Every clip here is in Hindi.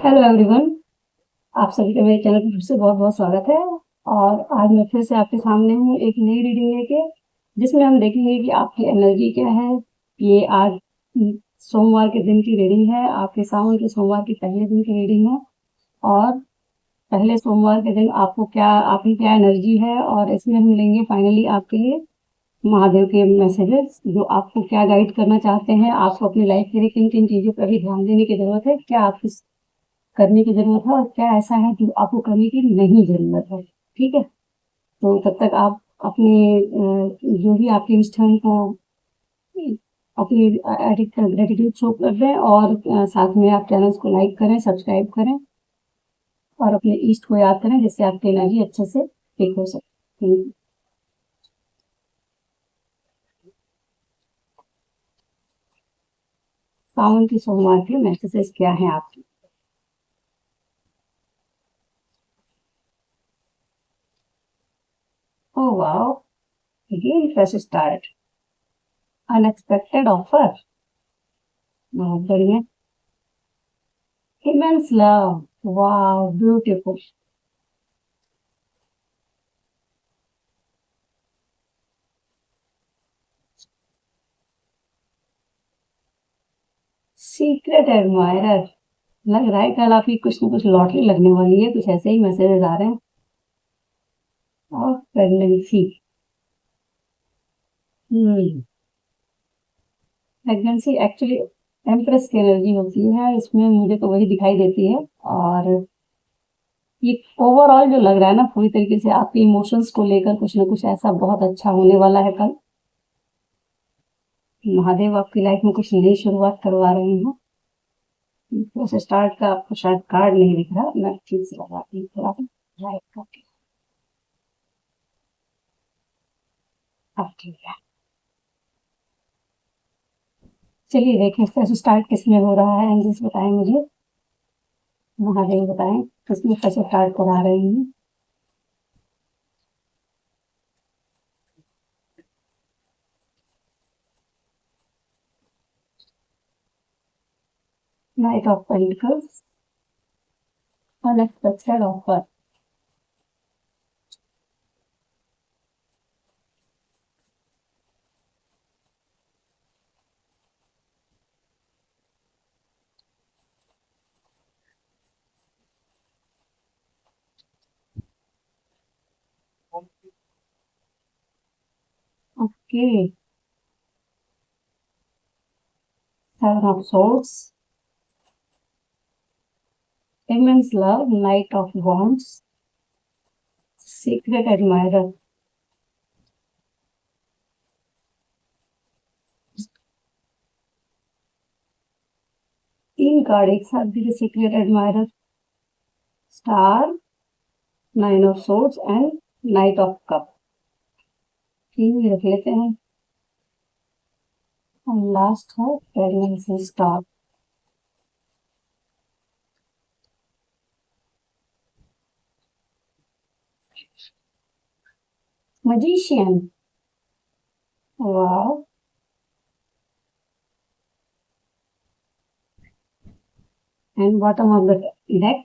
हेलो एवरीवन, आप सभी का मेरे चैनल पर फिर से बहुत बहुत स्वागत है। और आज मैं फिर से आपके सामने हूँ एक नई रीडिंग लेके, जिसमें हम देखेंगे कि आपकी एनर्जी क्या है। ये आज सोमवार के दिन की रीडिंग है, आपके सावन के सोमवार के पहले दिन की रीडिंग है। और पहले सोमवार के दिन आपकी क्या एनर्जी है, और इसमें हम लेंगे फाइनली आपके लिए महादेव के मैसेजेस, जो आपको क्या गाइड करना चाहते हैं। आपको अपनी लाइफ के लिए किन किन चीज़ों पर भी ध्यान देने की ज़रूरत है, क्या आप करने की ज़रूरत है, और क्या ऐसा है जो आपको करने की नहीं ज़रूरत है। ठीक है, तो तब तक आप अपने जो भी आपके इष्ट हैं उनको अपनी ग्रेटिट्यूड शो कर दें, और साथ में आप चैनल्स को लाइक करें, सब्सक्राइब करें, और अपने इष्ट को याद करें, जिससे आपकी एनर्जी अच्छे से ठीक हो सके। Thank you. सावन के सोमवार के मैसेजेस क्या हैं आपके? Oh wow, again fresh start, unexpected offer, बहुत बढ़िया। Immense love, wow beautiful. Secret admirer, लग रहा है कल आपकी कुछ न कुछ लॉटरी लगने वाली है, कुछ ऐसे ही मैसेजेस आ रहे हैं। और प्रेगनेंसी, प्रेगनेंसी एक्चुअली एम्प्रेस की एनर्जी होती है, इसमें मुझे तो वही दिखाई देती है। और ये ओवरऑल जो लग रहा है ना, पूरी तरीके से आपके इमोशंस को लेकर कुछ ना कुछ ऐसा बहुत अच्छा होने वाला है कल। महादेव आपकी लाइफ में कुछ नई शुरुआत करवा रहे हैं। बस स्टार्ट का आपको शायद कार्ड नहीं दिख रहा, मैं ठीक से लगाती हूँ थोड़ा राइट करके। अब ठीक है, चलिए देखें इसका स्टार्ट किसमें हो रहा है। एंजल्स बताएं मुझे, महादेव बताएं किसमें कैसे स्टार्ट करा रहे हैं। Knight of pentacles, unexpected offer, okay, seven of swords, immense love, knight of wands, secret admirer. तीन कार्ड एक साथ दिए, secret admirer, star, nine of swords and knight of cup. तीन भी रख लेते हैं। और लास्ट है pregnancy star. Magician, wow, and bottom of the deck,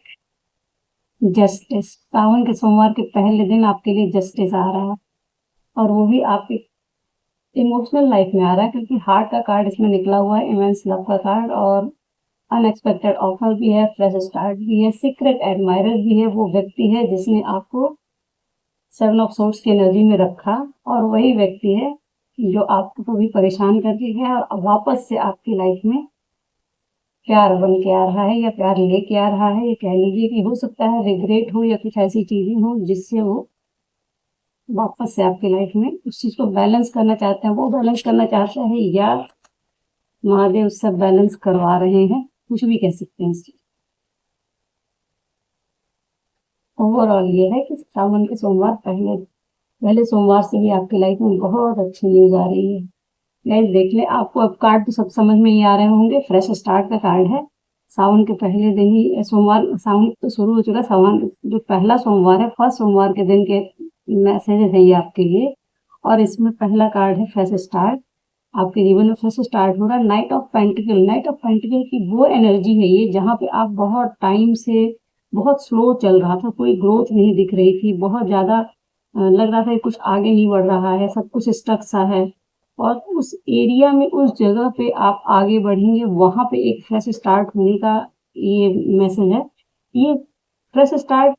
justice. Sawan के सोमवार के पहले दिन आपके लिए जस्टिस आ रहा है, और वो भी आपके इमोशनल लाइफ में आ रहा है, क्योंकि हार्ट का कार्ड इसमें निकला हुआ है, इमेंस लव का कार्ड, और अनएक्सपेक्टेड ऑफर भी है, फ्रेश स्टार्ट भी है, सीक्रेट एडमायरर भी है। वो व्यक्ति है जिसने आपको सेवन ऑफ सोर्ड्स की एनर्जी में रखा, और वही व्यक्ति है जो आपको भी परेशान करके गया, और वापस से आपकी लाइफ में प्यार बन के आ रहा है, या प्यार लेके आ रहा है। ये कह लीजिए कि हो सकता है रिग्रेट हो, या कुछ ऐसी चीजें हो जिससे वो वापस से आपकी लाइफ में उस चीज को बैलेंस करना चाहते हैं। वो बैलेंस करना चाहता है, या महादेव सब बैलेंस करवा रहे हैं, कुछ भी कह सकते हैं इस चीज। ओवरऑल ये है कि सावन के सोमवार पहले पहले सोमवार से भी आपकी लाइफ में बहुत अच्छी न्यूज आ रही है। गाइस देख ले, आपको अब कार्ड तो सब समझ में ही आ रहे होंगे। फ्रेश स्टार्ट का कार्ड है, सावन के पहले दिन ही सोमवार, सावन तो शुरू हो चुका, सावन जो पहला सोमवार है, फर्स्ट सोमवार के दिन के मैसेज है ये आपके लिए। और इसमें पहला कार्ड है फ्रेश स्टार्ट, आपके जीवन में फिर से स्टार्ट हो रहा है। Night of pentacle, night of pentacle की वो एनर्जी है ये, जहाँ पे आप बहुत टाइम से बहुत स्लो चल रहा था, कोई ग्रोथ नहीं दिख रही थी, बहुत ज़्यादा लग रहा था कि कुछ आगे नहीं बढ़ रहा है, सब कुछ स्टक सा है। और उस एरिया में, उस जगह पे आप आगे बढ़ेंगे, वहाँ पे एक फ्रेश स्टार्ट होने का ये मैसेज है। ये फ्रेश स्टार्ट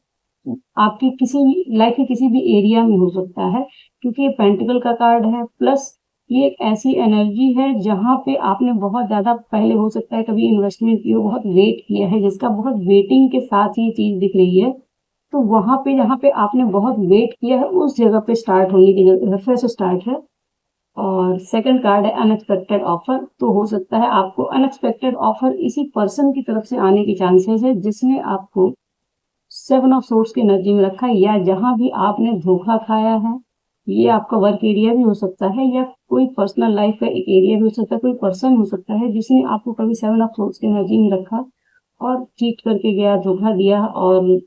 आपकी किसी भी लाइफ के किसी भी एरिया में हो सकता है, क्योंकि ये पेंटिकल का कार्ड है। प्लस ये एक ऐसी एनर्जी है जहाँ पे आपने बहुत ज़्यादा पहले हो सकता है कभी इन्वेस्टमेंट की हो, बहुत वेट किया है, जिसका बहुत वेटिंग के साथ ये चीज़ दिख रही है। तो वहाँ पे जहाँ पे आपने बहुत वेट किया है, उस जगह पे स्टार्ट होने की जगह फ्रेश स्टार्ट है। और सेकंड कार्ड है अनएक्सपेक्टेड ऑफर। तो हो सकता है आपको अनएक्सपेक्टेड ऑफर इसी पर्सन की तरफ से आने के चांसेस है जिसने आपको 7 ऑफ सोर्स की एनर्जी में रखा है, या जहां भी आपने धोखा खाया है। ये आपका वर्क एरिया भी हो सकता है, या कोई पर्सनल लाइफ का एक एरिया भी हो सकता है, कोई पर्सन हो सकता है जिसने आपको कभी 7 ऑफ सोर्स की एनर्जी में रखा और चीट करके गया, धोखा दिया, और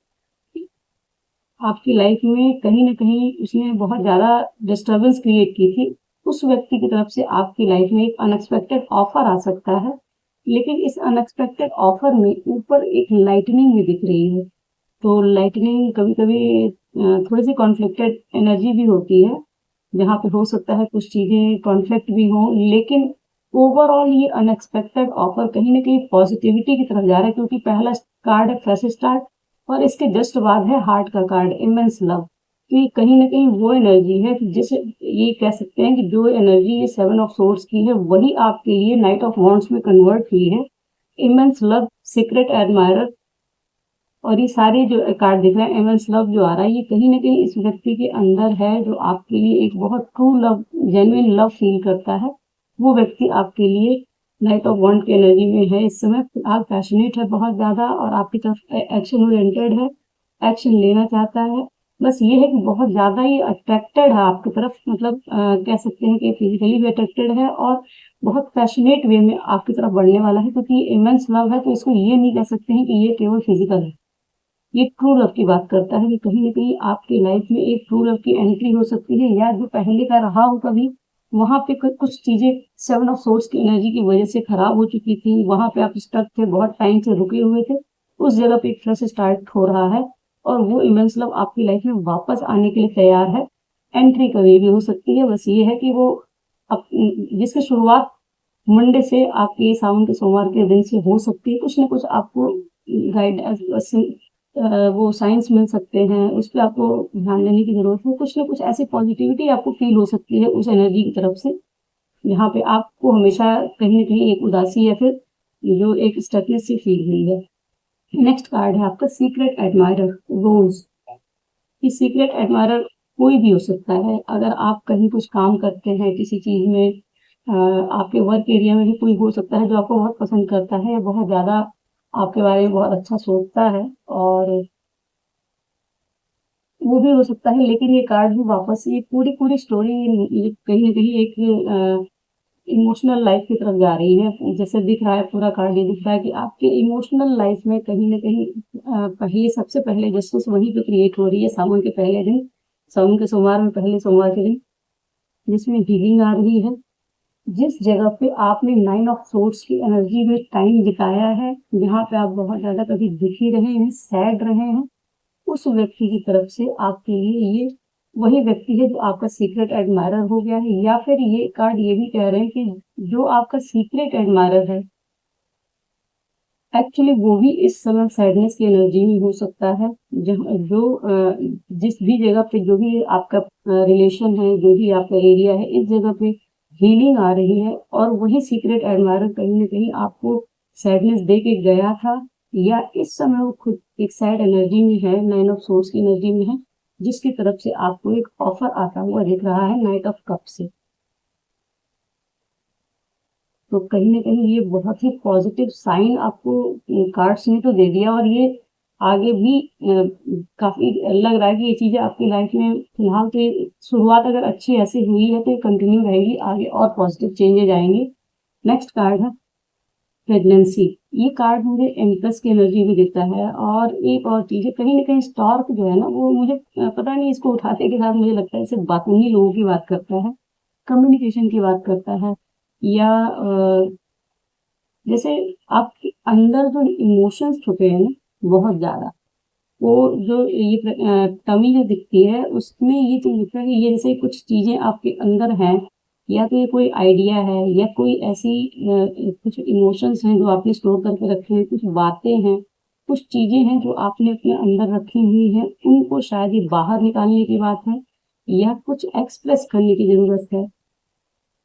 आपकी लाइफ में कहीं न कहीं उसने बहुत ज़्यादा डिस्टर्बेंस क्रिएट की थी। उस व्यक्ति की तरफ से आपकी लाइफ में एक अनएक्सपेक्टेड ऑफर आ सकता है, लेकिन इस अनएक्सपेक्टेड ऑफर में ऊपर एक लाइटनिंग भी दिख रही है। तो लाइटनिंग कभी-कभी थोड़ी-सी कॉन्फ्लिक्टेड एनर्जी भी होती है, जहाँ पे हो सकता है कुछ चीज़ें कॉन्फ्लिक्ट भी हों, लेकिन ओवरऑल ये अनएक्सपेक्टेड ऑफर कहीं न कहीं पॉजिटिविटी की तरफ जा रहा है, क्योंकि पहला कार्ड है फ्रेश स्टार्ट और इसके जस्ट बाद है हार्ट का कार्ड इमेंस लव। तो ये कहीं न कहीं वो एनर्जी है कि जिसे ये कह सकते हैं कि जो एनर्जी ये 7 ऑफ सोर्ड्स की है, वही आपके लिए नाइट ऑफ वॉन्ड्स में कन्वर्ट हुई है। इमेंस लव, सीक्रेट एडमायरर, और ये सारे जो कार्ड दिख रहे हैं, इमेंस लव जो आ रहा है, ये कहीं न कहीं इस व्यक्ति के अंदर है जो आपके लिए एक बहुत true love, genuine love feel करता है। वो व्यक्ति आपके लिए नाइट ऑफ वॉन्ड की एनर्जी में है इस समय, फिलहाल पैशनेट है बहुत ज़्यादा और आपकी तरफ एक्शन ओरिएंटेड है, एक्शन लेना चाहता है। बस ये है कि बहुत ज़्यादा ये अट्रैक्टेड है आपकी तरफ, मतलब कह सकते हैं कि फिजिकली भी अट्रैक्टेड है और बहुत पैशनेट वे में आपकी तरफ बढ़ने वाला है, क्योंकि ये इमेंस लव है, तो इसको ये नहीं कह सकते हैं कि ये केवल फिजिकल है। ये ट्रू लव की बात करता है कि कहीं न कहीं आपकी लाइफ में एक ट्रू लव की एंट्री हो सकती है, या जो पहले का रहा हो कभी, वहाँ पे कुछ चीज़ें 7 ऑफ सोर्स की एनर्जी की वजह से खराब हो चुकी थी, वहाँ पे आप स्टक थे, बहुत टाइम से रुके हुए थे, उस जगह पे एक फ्रेश स्टार्ट हो रहा है और वो इमेंस लव आपकी लाइफ में वापस आने के लिए तैयार है। एंट्री कभी भी हो सकती है, बस ये है कि वो जिसकी शुरुआत मंडे से आपके सावन के सोमवार के दिन से हो सकती है, कुछ न कुछ आपको गाइड वो साइंस मिल सकते हैं, उस पे आपको ध्यान देने की ज़रूरत है। कुछ न कुछ ऐसी पॉज़िटिविटी आपको फ़ील हो सकती है उस एनर्जी की तरफ से, जहाँ पे आपको हमेशा कहीं न कहीं एक उदासी या फिर जो एक स्टकनेस सी फ़ील हुई है। नेक्स्ट कार्ड है आपका सीक्रेट एडमायरर, रोज़। ये सीक्रेट एडमायरर कोई भी हो सकता है। अगर आप कहीं कुछ काम करते हैं किसी चीज़ में, आपके वर्क एरिया में भी कोई हो सकता है जो आपको बहुत पसंद करता है, बहुत ज़्यादा आपके बारे में बहुत अच्छा सोचता है, और वो भी हो सकता है। लेकिन ये कार्ड भी वापस ये पूरी स्टोरी ये कहीं न कहीं एक इमोशनल लाइफ की तरफ जा रही है। जैसे दिख रहा है पूरा कार्ड, ये दिख रहा है कि आपके इमोशनल लाइफ में कहीं न कहीं पहले सबसे पहले जस्टिस वहीं पे क्रिएट हो रही है सावन के पहले दिन, सावन के सोमवार में पहले सोमवार के दिन, जिसमें हीलिंग आ रही है। जिस जगह पे आपने 9 ऑफ सोर्ड्स की एनर्जी में टाइम बिताया है, जहाँ पे आप बहुत ज़्यादा कभी दुखी रहे हैं, सैड रहे हैं, उस व्यक्ति की तरफ से आपके लिए ये वही व्यक्ति है जो आपका सीक्रेट एडमायरर हो गया है। या फिर ये कार्ड ये भी कह रहे हैं कि जो आपका सीक्रेट एडमायरर है, एक्चुअली वो भी इस समय सैडनेस की एनर्जी में हो सकता है। जहाँ जो जिस भी जगह पे जो भी आपका रिलेशन है, जो भी आपका एरिया है, इस जगह पे हीलिंग आ रही है, और वही सीक्रेट एडमायरर कहीं न कहीं आपको सैडनेस दे के गया था, या इस समय वो खुद एक सैड एनर्जी में है, 9 ऑफ सोर्स की एनर्जी में है, जिसकी तरफ से आपको एक ऑफर आता हुआ दिख रहा है नाइट ऑफ कप से। तो कहीं न कहीं ये बहुत ही पॉज़िटिव साइन आपको कार्ड्स ने तो दे दिया, और ये आगे भी काफ़ी लग रहा है कि ये चीज़ें आपकी लाइफ में फिलहाल तो ये शुरुआत अगर अच्छी ऐसे हुई है तो ये कंटिन्यू रहेगी, आगे और पॉज़िटिव चेंजेज़ आएँगे। नेक्स्ट कार्ड है प्रेगनेंसी। ये कार्ड मुझे एम्प्रेस की एनर्जी भी देता है, और एक और चीज़ है, कहीं न कहीं स्टार्क जो है ना, वो मुझे पता नहीं, इसको उठाते के साथ मुझे लगता है सिर्फ़ बात, उन्हीं लोगों की बात करता है, कम्युनिकेशन की बात करता है। या जैसे आपके अंदर जो इमोशंस छुपे हैं ना बहुत ज़्यादा, वो जो ये टमी जो दिखती है उसमें ये चीज़ दिखता है कि ये जैसे कुछ चीज़ें आपके अंदर हैं, या तो ये कोई आइडिया है या कोई ऐसी कुछ इमोशंस हैं जो आपने स्टोर करके रखे हैं, कुछ बातें हैं, कुछ चीज़ें हैं जो आपने अपने अंदर रखी हुई हैं, उनको शायद ये बाहर निकालने की बात है या कुछ एक्सप्रेस करने की ज़रूरत है।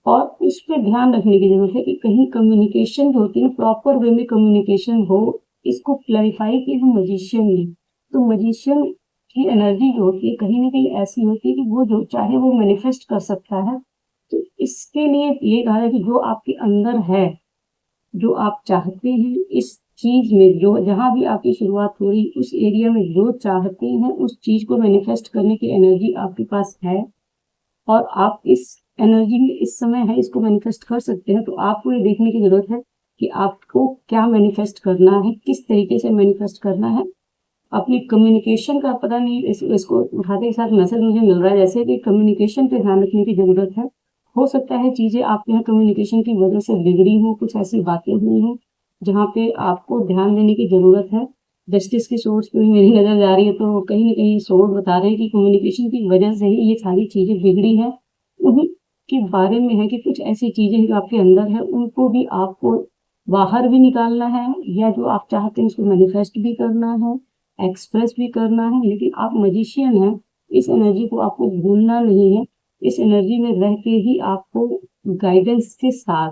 और इस पे ध्यान रखने की ज़रूरत है कि कहीं कम्युनिकेशन जो होती है प्रॉपर वे में कम्युनिकेशन हो, इसको क्लैरिफ़ाई किया है मैजिशियन ने। तो मैजिशियन की एनर्जी जो होती है कहीं न कहीं ऐसी होती है कि वो जो चाहे वो मैनिफेस्ट कर सकता है। तो इसके लिए ये कहा है कि जो आपके अंदर है, जो आप चाहते हैं इस चीज़ में, जो जहाँ भी आपकी शुरुआत हो रही उस एरिया में जो चाहते हैं उस चीज़ को मैनिफेस्ट करने की एनर्जी आपके पास है। और आप इस एनर्जी में इस समय है इसको मैनिफेस्ट कर सकते हैं। तो आपको ये देखने की ज़रूरत है कि आपको क्या मैनिफेस्ट करना है, किस तरीके से मैनिफेस्ट करना है। अपनी कम्युनिकेशन का पता नहीं इसको उठाते के साथ मैसेज मुझे मिल रहा है जैसे कि कम्युनिकेशन पे ध्यान रखने की ज़रूरत है। हो सकता है चीज़ें आपके यहाँ कम्युनिकेशन की वजह से बिगड़ी हों, कुछ ऐसी बातें हुई हों, जहाँ पे आपको ध्यान देने की ज़रूरत है। जस्टिस की सोर्स पे भी मेरी नज़र जा रही है, तो कहीं न कहीं सोर्स बता रहे हैं कि कम्युनिकेशन की वजह से ही ये सारी चीज़ें बिगड़ी हैं। उन्हीं के बारे में है कि कुछ ऐसी चीज़ें जो आपके अंदर है, उनको भी आपको बाहर भी निकालना है या जो आप चाहते हैं उसको मैनिफेस्ट भी करना है, एक्सप्रेस भी करना है। लेकिन आप मैजिशियन हैं, इस एनर्जी को आपको भूलना नहीं है। इस एनर्जी में रह के ही आपको गाइडेंस के साथ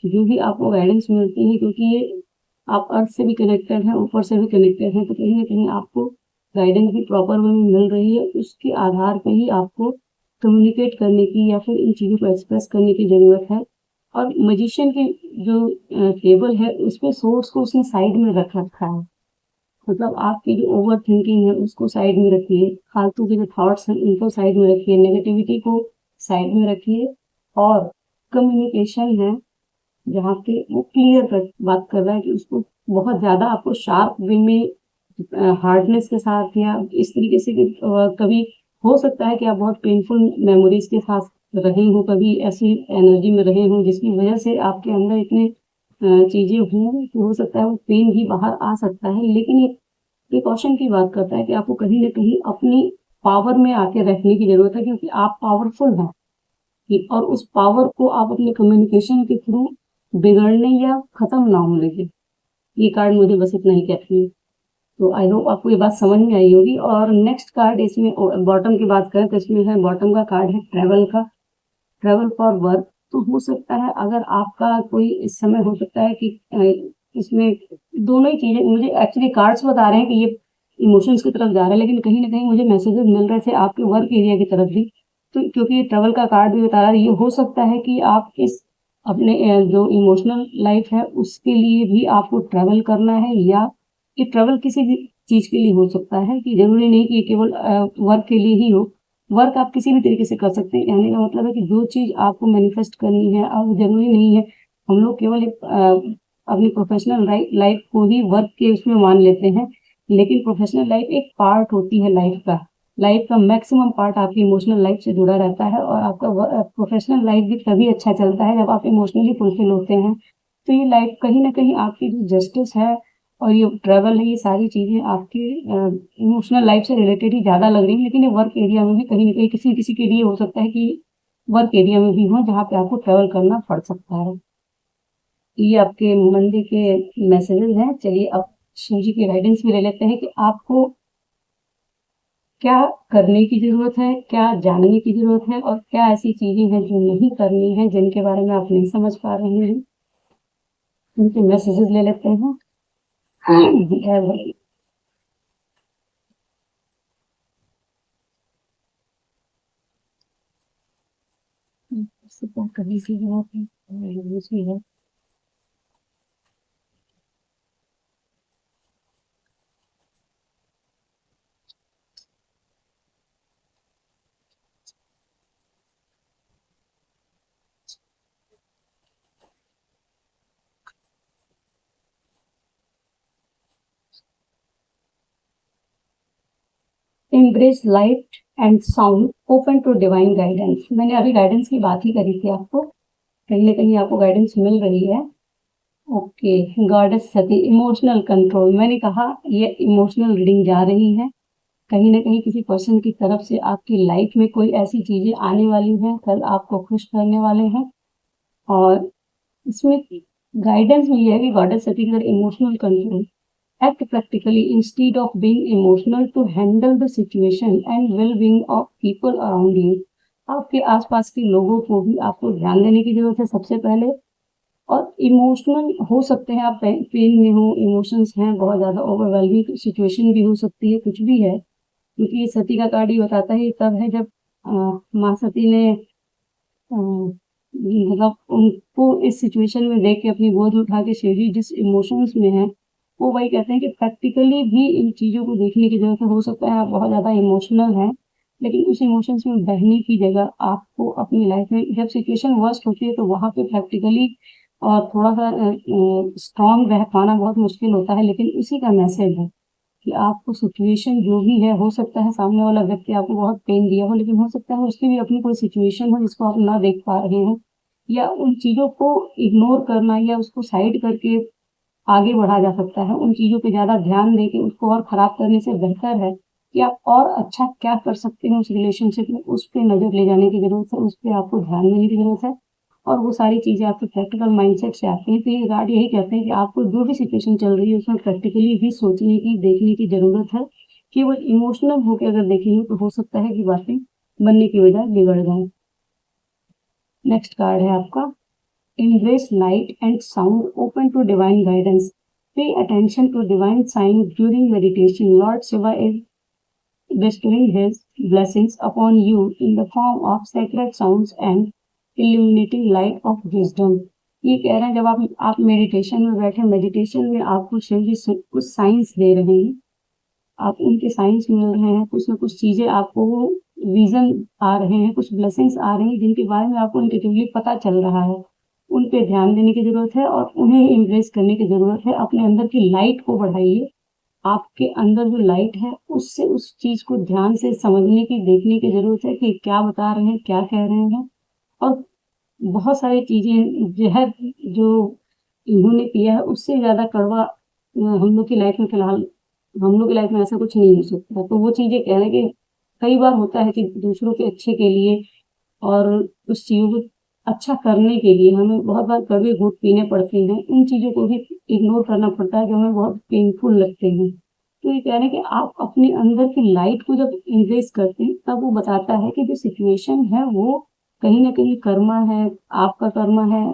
जो भी आपको गाइडेंस मिलती है, क्योंकि ये आप अर्थ से भी कनेक्टेड हैं, ऊपर से भी कनेक्टेड हैं, तो कहीं न कहीं आपको गाइडेंस भी प्रॉपर वे में मिल रही है। उसके आधार पे ही आपको कम्युनिकेट करने की या फिर इन चीज़ों को एक्सप्रेस करने की ज़रूरत है। और मैजिशियन के जो टेबल है उसपे सोर्स को उसने साइड में रख रखा है। मतलब आपकी जो ओवर थिंकिंग है उसको साइड में रखिए, फालतू के जो थॉट्स हैं उनको साइड में रखिए, नेगेटिविटी को साइड में रखिए। और कम्युनिकेशन है जहाँ पे वो क्लियर कट बात कर रहा है कि उसको बहुत ज़्यादा आपको शार्प वे में हार्डनेस के साथ या इस तरीके से कि कभी हो सकता है कि आप बहुत पेनफुल मेमोरीज़ के साथ रहे हों, कभी ऐसी एनर्जी में रहे हों जिसकी वजह से आपके अंदर इतने चीज़ें हों कि हो सकता है वो पेन भी बाहर आ सकता है। लेकिन ये प्रिकॉशन की बात करता है कि आपको कहीं न कहीं अपनी पावर में आके रखने की ज़रूरत है, क्योंकि आप पावरफुल हैं। कि और उस पावर को आप अपने कम्युनिकेशन के थ्रू बिगड़ने या खत्म ना होने दें। ये कार्ड मुझे बस इतना ही कहती है। तो आई होप आपको ये बात समझ में आई होगी। और नेक्स्ट कार्ड इसमें बॉटम की बात करें तो इसमें है, बॉटम का कार्ड है ट्रैवल का, ट्रैवल फॉर वर्क। तो हो सकता है अगर आपका कोई इस समय हो सकता है कि इसमें दोनों ही चीज़ें मुझे एक्चुअली कार्ड्स बता रहे हैं कि ये इमोशंस की तरफ जा रहा है, लेकिन कहीं न कहीं मुझे मैसेजेस मिल रहे थे आपके वर्क एरिया की तरफ भी। तो क्योंकि ये ट्रैवल का कार्ड भी बता रहा है, ये हो सकता है कि आप इस अपने जो इमोशनल लाइफ़ है उसके लिए भी आपको ट्रैवल करना है, या ये ट्रैवल किसी भी चीज़ के लिए हो सकता है कि ज़रूरी नहीं कि ये केवल वर्क के लिए ही हो। वर्क आप किसी भी तरीके से कर सकते हैं। कहने का मतलब है कि जो चीज़ आपको मैनिफेस्ट करनी है, अब ज़रूरी नहीं है हम लोग केवल एक अपनी प्रोफ़ेशनल लाइफ़ को ही वर्क के उसमें मान लेते हैं। लेकिन प्रोफ़ेशनल लाइफ़ एक पार्ट होती है लाइफ़ का। लाइफ़ का मैक्सिमम पार्ट आपकी इमोशनल लाइफ़ से जुड़ा रहता है, और आपका प्रोफ़ेशनल लाइफ़ भी तभी अच्छा चलता है जब आप इमोशनली फुलफ़िल होते हैं। तो ये लाइफ़ कहीं न कहीं आपकी जो जस्टिस है और ये ट्रैवल है, ये सारी चीज़ें आपकी इमोशनल लाइफ़ से रिलेटेड ही ज़्यादा लग रही हैं, लेकिन ये वर्क एरिया में भी कहीं न कहीं किसी-किसी के लिए हो सकता है कि वर्क एरिया में भी हो जहाँ पे आपको ट्रैवल करना पड़ सकता है। तो ये आपके मंडे के मैसेजेस हैं। चलिए अब शिव जी की गाइडेंस भी ले लेते हैं कि आपको क्या करने की ज़रूरत है, क्या जानने की ज़रूरत है, और क्या ऐसी चीज़ें हैं जो नहीं करनी है, जिनके बारे में आप नहीं समझ पा रहे हैं। उनके मैसेजेस ले लेते हैं। जय भोले। इससे क्या करने की ज़रूरत है, ये है। Embrace light and sound, open to divine guidance. मैंने अभी गाइडेंस की बात ही करी थी आपको। कहीं ना कहीं आपको गाइडेंस मिल रही है। ओके, गॉडेस सती, इमोशनल कंट्रोल। मैंने कहा ये इमोशनल रीडिंग जा रही है, कहीं ना कहीं किसी पर्सन की तरफ से आपकी लाइफ में कोई ऐसी चीजें आने वाली हैं, कल आपको खुश करने वाले हैं। और इसमें गाइडेंस में यह है कि गॉडेस सती की emotional control, act practically instead of being emotional to handle the situation and well-being of people around you। आपके आसपास के लोगों को भी आपको ध्यान देने की जरूरत है सबसे पहले। और इमोशनल हो सकते हैं आप, पेन में हो, इमोशंस हैं, बहुत ज़्यादा ओवरवेलमिंग सिचुएशन भी हो सकती है, कुछ भी है, क्योंकि ये सती का कार्ड ही बताता है। ये तब है जब माँ सती ने मतलब उनको इस सिचुएशन में देख के अपनी गोद उठा के शिव जी जिस इमोशंस में है, वो वही कहते हैं कि प्रैक्टिकली भी इन चीज़ों को देखने की जरूरत है। हो सकता है आप बहुत ज़्यादा इमोशनल हैं, लेकिन उस इमोशंस में बहने की जगह आपको अपनी लाइफ में जब सिचुएशन वर्स्ट होती है तो वहाँ पे प्रैक्टिकली और थोड़ा सा स्ट्रांग रह पाना बहुत मुश्किल होता है। लेकिन इसी का मैसेज है कि आपको सिचुएशन जो भी है, हो सकता है सामने वाला व्यक्ति आपको बहुत पेन दिया हो, लेकिन हो सकता है उसकी भी अपनी कोई सिचुएशन हो जिसको आप ना देख पा रहे हो, या उन चीज़ों को इग्नोर करना या उसको साइड करके आगे बढ़ा जा सकता है। उन चीज़ों पे ज़्यादा ध्यान दे के उसको और ख़राब करने से बेहतर है कि आप और अच्छा क्या कर सकते हैं उस रिलेशनशिप में, उस पे नज़र ले जाने की ज़रूरत है, उस पे आपको ध्यान देने की ज़रूरत है। और वो सारी चीज़ें आपके प्रैक्टिकल माइंडसेट से आती हैं। तो ये कार्ड यही कहते हैं कि आपको जो भी सिचुएशन चल रही है उसमें प्रैक्टिकली भी सोचने की, देखने की ज़रूरत है। केवल इमोशनल होके अगर देखेंगे तो हो सकता है कि बातें बनने की बजाय बिगड़ जाएँ। नेक्स्ट कार्ड है आपका embrace light and sound, open to divine guidance. Pay attention to divine signs during meditation. Lord Shiva is bestowing his blessings upon you in the form of sacred sounds and illuminating light of wisdom। ये कह रहे हैं जब आप मेडिटेशन में बैठे, मेडिटेशन में आपको शिव जी कुछ साइंस दे रहे हैं, आप उनके साइंस मिल रहे हैं, कुछ ना कुछ चीजें आपको विजन आ रहे हैं, कुछ ब्लेसिंग्स आ रही हैं जिनके बारे में आपको इंट्यूटिवली पता चल रहा है। उन पे ध्यान देने की ज़रूरत है और उन्हें इम्प्रेस करने की ज़रूरत है। अपने अंदर की लाइट को बढ़ाइए। आपके अंदर जो लाइट है उससे उस चीज़ को ध्यान से समझने की, देखने की ज़रूरत है कि क्या बता रहे हैं, क्या कह रहे हैं। और बहुत सारी चीज़ें, जहर जो इन्होंने पिया है उससे ज़्यादा कड़वा हम लोग की लाइफ में फ़िलहाल, हम लोग की लाइफ में ऐसा कुछ नहीं हो सकता। तो वो चीज़ें कह रहे हैं कि कई बार होता है कि दूसरों के अच्छे के लिए और उस चीज़ों को अच्छा करने के लिए हमें बहुत बार कड़वे घूँट पीने पड़ते हैं। इन चीज़ों को भी इग्नोर करना पड़ता है जो हमें बहुत पेनफुल लगते हैं। तो ये कह रहे हैं कि आप अपने अंदर की लाइट को जब एम्ब्रेस करते हैं तब वो बताता है कि जो सिचुएशन है वो कहीं न कहीं कर्मा है, आपका कर्मा है।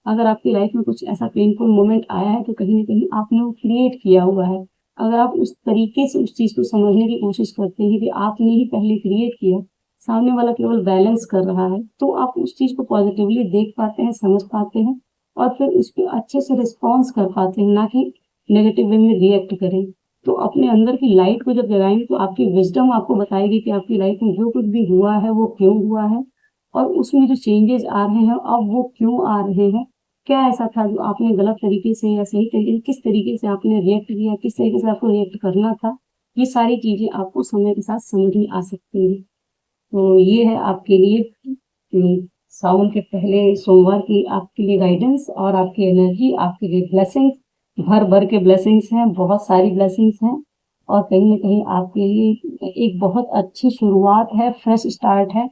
अगर आपकी लाइफ में कुछ ऐसा पेनफुल मोमेंट आया है तो कहीं न कहीं आपने वो क्रिएट किया हुआ है। अगर आप उस तरीके से उस चीज़ को समझने की कोशिश करते हैं कि आपने ही पहले क्रिएट किया, सामने वाला केवल बैलेंस कर रहा है, तो आप उस चीज़ को पॉजिटिवली देख पाते हैं, समझ पाते हैं और फिर उस पे अच्छे से रिस्पॉन्स कर पाते हैं, ना कि नेगेटिव वे में रिएक्ट करें। तो अपने अंदर की लाइट को जब जगाएँगे तो आपकी विज़डम आपको बताएगी कि आपकी लाइफ में जो कुछ भी हुआ है वो क्यों हुआ है और उसमें जो चेंजेज़ आ रहे हैं अब वो क्यों आ रहे हैं। क्या ऐसा था जो आपने गलत तरीके से या सही तरीके से, किस तरीके से आपने रिएक्ट किया, किस तरीके से आपको रिएक्ट करना था, ये सारी चीज़ें आपको समय के साथ समझ में आ सकती हैं। तो ये है आपके लिए सावन के पहले सोमवार की आपके लिए गाइडेंस और आपकी एनर्जी, आपके लिए ब्लेसिंग्स, भर-भर के ब्लेसिंग्स हैं, बहुत सारी ब्लेसिंग्स हैं और कहीं न कहीं आपके लिए एक बहुत अच्छी शुरुआत है, फ्रेश स्टार्ट है।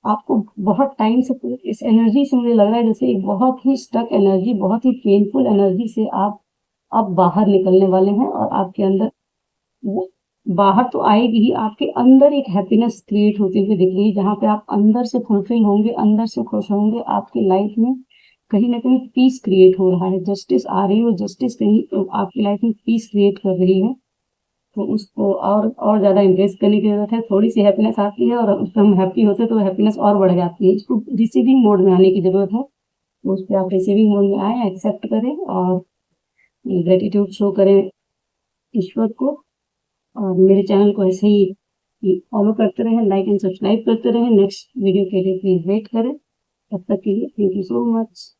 आपको बहुत टाइम से इस एनर्जी से मुझे लग रहा है जैसे एक बहुत ही स्टक एनर्जी, बहुत ही पेनफुल एनर्जी से आप अब बाहर निकलने वाले हैं और आपके अंदर वो बाहर तो आएगी ही, आपके अंदर एक हैप्पीनेस क्रिएट होती हुई दिख रही है, जहाँ पे आप अंदर से फुलफिल होंगे, अंदर से खुश होंगे। आपकी लाइफ में कहीं न कहीं पीस क्रिएट हो रहा है, जस्टिस आ रही है और जस्टिस कहीं आपकी लाइफ में पीस क्रिएट कर रही है। तो उसको और ज़्यादा एम्ब्रेस करने की ज़रूरत है। थोड़ी-सी हैप्पीनेस आती है और उसपे हम हैप्पी होते हैं तो हैप्पीनेस और बढ़ जाती है। इसको रिसीविंग मोड में आने की ज़रूरत है। तो उसपे आप रिसीविंग मोड में आएँ, एक्सेप्ट करें और ग्रैटिट्यूड शो करें ईश्वर को। और मेरे चैनल को ऐसे ही फॉलो करते रहें, लाइक एंड सब्सक्राइब करते रहें। नेक्स्ट वीडियो के लिए प्लीज़ वेट करें। तब तक के लिए थैंक यू सो मच।